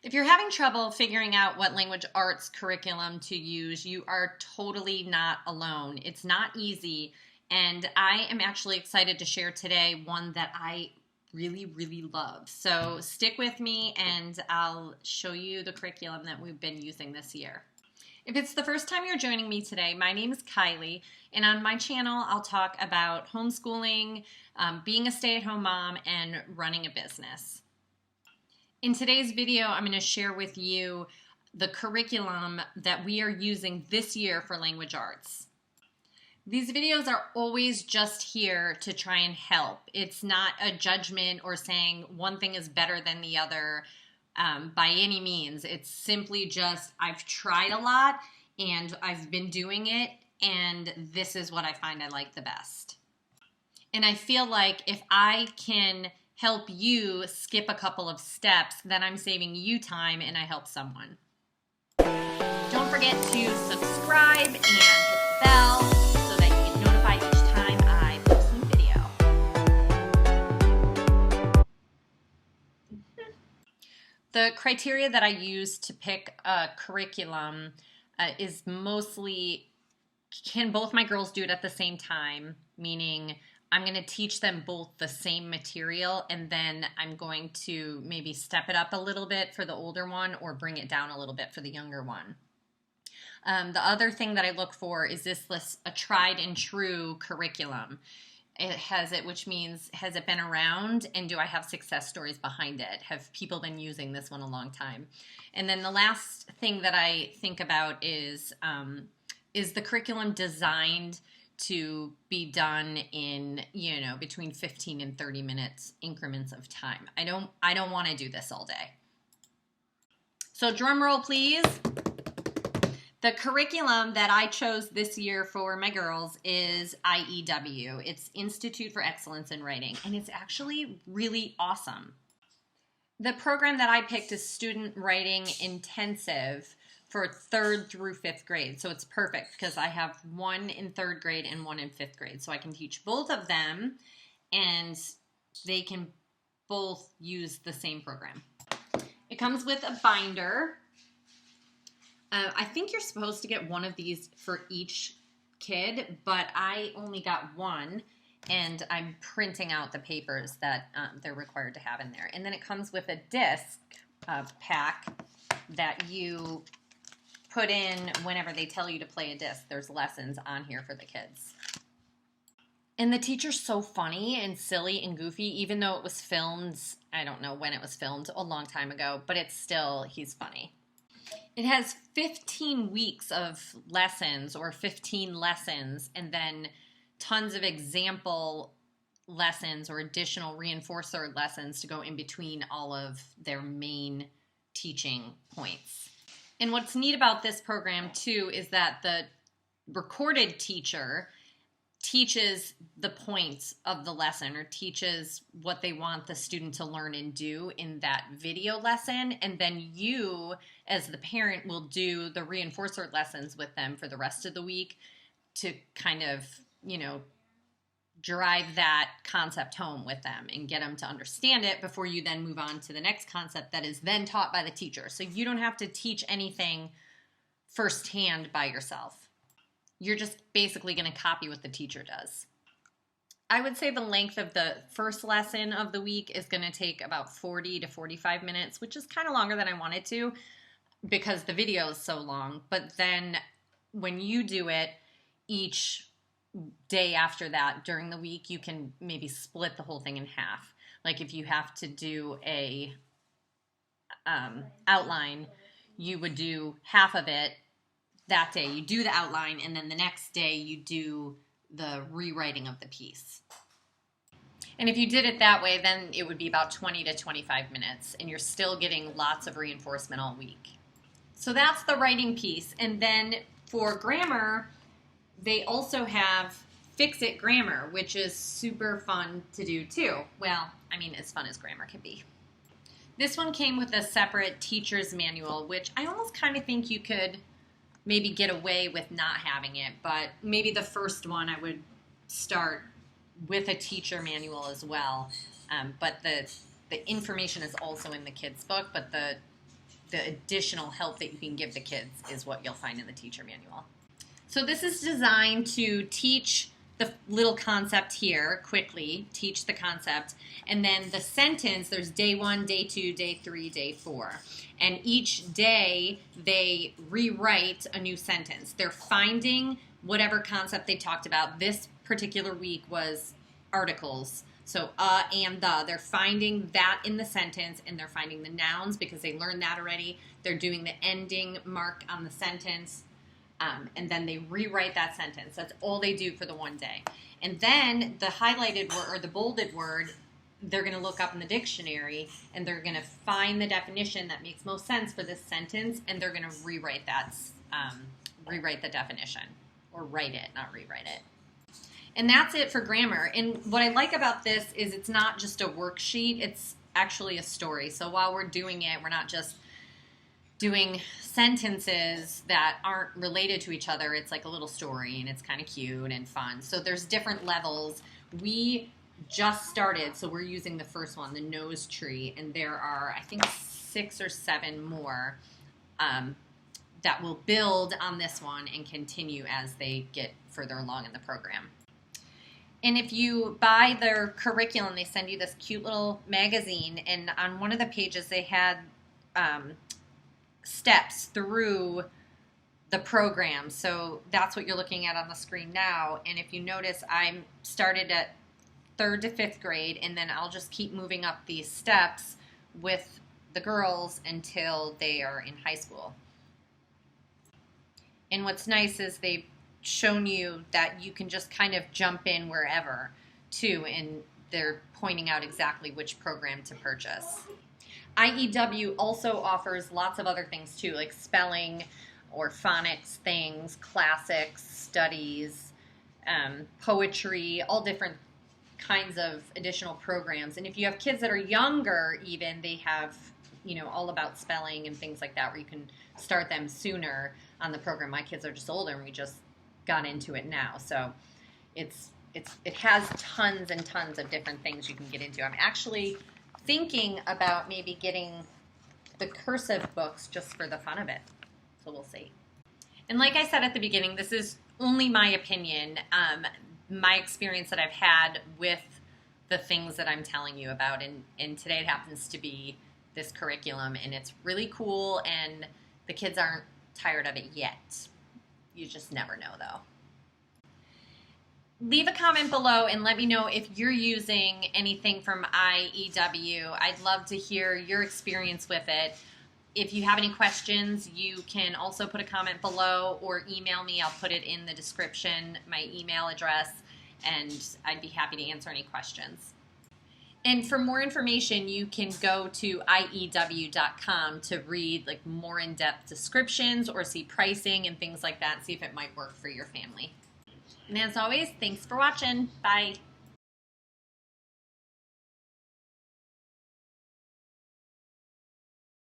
If you're having trouble figuring out what language arts curriculum to use, you are totally not alone. It's not easy, and I am actually excited to share today one that I really love. So stick with me and I'll show you the curriculum that we've been using this year. If it's the first time you're joining me today, my name is Kylie, and on my channel I'll talk about homeschooling, being a stay-at-home mom, and running a business. In today's video, I'm going to share with you the curriculum that we are using this year for language arts. These videos are always just here to try and help. It's not a judgment or saying one thing is better than the other by any means. It's simply just I've tried a lot and I've been doing it, and this is what I find I like the best. And I feel like if I can help you skip a couple of steps, then I'm saving you time and I help someone. Don't forget to subscribe and hit the bell so that you get notified each time I post a new video. The criteria that I use to pick a curriculum is mostly, can both my girls do it at the same time? Meaning, I'm going to teach them both the same material, and then I'm going to maybe step it up a little bit for the older one or bring it down a little bit for the younger one. The other thing that I look for is a tried and true curriculum. Which means, has it been around, and do I have success stories behind it? Have people been using this one a long time? And then the last thing that I think about is the curriculum designed to be done in, between 15 and 30 minutes increments of time. I don't want to do this all day. So drum roll, please. The curriculum that I chose this year for my girls is IEW. It's Institute for Excellence in Writing, and it's actually really awesome. The program that I picked is Student Writing Intensive for 3rd through 5th grade. So it's perfect because I have one in 3rd grade and one in 5th grade. So I can teach both of them and they can both use the same program. It comes with a binder. I think you're supposed to get one of these for each kid, but I only got one, and I'm printing out the papers that they're required to have in there. And then it comes with a disc pack that you put in whenever they tell you to play a disc. There's lessons on here for the kids. And the teacher's so funny and silly and goofy, even though it was filmed, I don't know when it was filmed, a long time ago, but he's funny. It has 15 weeks of lessons, or 15 lessons, and then tons of example lessons or additional reinforcer lessons to go in between all of their main teaching points. And what's neat about this program, too, is that the recorded teacher teaches the points of the lesson, or teaches what they want the student to learn and do in that video lesson. And then you, as the parent, will do the reinforcer lessons with them for the rest of the week to kind of, drive that concept home with them and get them to understand it before you then move on to the next concept that is then taught by the teacher. So you don't have to teach anything firsthand by yourself. You're just basically going to copy what the teacher does. I would say the length of the first lesson of the week is going to take about 40 to 45 minutes, which is kind of longer than I wanted to because the video is so long. But then when you do it each day after that during the week, you can maybe split the whole thing in half. Like if you have to do a outline, you would do half of it that day. You do the outline, and then the next day you do the rewriting of the piece. And if you did it that way, then it would be about 20 to 25 minutes, and you're still getting lots of reinforcement all week. So that's the writing piece. And then for grammar, they also have Fix-It Grammar, which is super fun to do too. Well, as fun as grammar can be. This one came with a separate teacher's manual, which I almost kind of think you could maybe get away with not having it, but maybe the first one I would start with a teacher manual as well. But the information is also in the kids' book, but the the additional help that you can give the kids is what you'll find in the teacher manual. So this is designed to teach the little concept here quickly, teach the concept, and then the sentence, there's day 1, day 2, day 3, day 4. And each day they rewrite a new sentence. They're finding whatever concept they talked about. This particular week was articles. So and the. They're finding that in the sentence, and they're finding the nouns because they learned that already. They're doing the ending mark on the sentence. And then they rewrite that sentence. That's all they do for the one day. And then the highlighted word or the bolded word, they're going to look up in the dictionary and they're going to find the definition that makes most sense for this sentence, and they're going to rewrite that, rewrite the definition, or write it, not rewrite it. And that's it for grammar. And what I like about this is it's not just a worksheet, it's actually a story. So while we're doing it, we're not just doing sentences that aren't related to each other. It's like a little story, and it's kind of cute and fun. So there's different levels. We just started, so we're using the first one, the nose tree, and there are, I think, 6 or 7 more that will build on this one and continue as they get further along in the program. And if you buy their curriculum, they send you this cute little magazine, and on one of the pages they had steps through the program. So that's what you're looking at on the screen now. And if you notice, I'm started at 3rd to 5th grade, and then I'll just keep moving up these steps with the girls until they are in high school. And what's nice is they've shown you that you can just kind of jump in wherever too, and they're pointing out exactly which program to purchase. IEW also offers lots of other things too, like spelling or phonics things, classics, studies, poetry, all different kinds of additional programs. And if you have kids that are younger even, they have, all about spelling and things like that where you can start them sooner on the program. My kids are just older and we just got into it now. So it has tons and tons of different things you can get into. I'm actually thinking about maybe getting the cursive books just for the fun of it. So we'll see. And like I said at the beginning, this is only my opinion, my experience that I've had with the things that I'm telling you about. And today it happens to be this curriculum, and it's really cool, and the kids aren't tired of it yet. You just never know, though. Leave a comment below and let me know if you're using anything from IEW. I'd love to hear your experience with it. If you have any questions, you can also put a comment below or email me. I'll put it in the description, my email address, and I'd be happy to answer any questions. And for more information, you can go to IEW.com to read more in-depth descriptions or see pricing and things like that and see if it might work for your family. And as always, thanks for watching. Bye.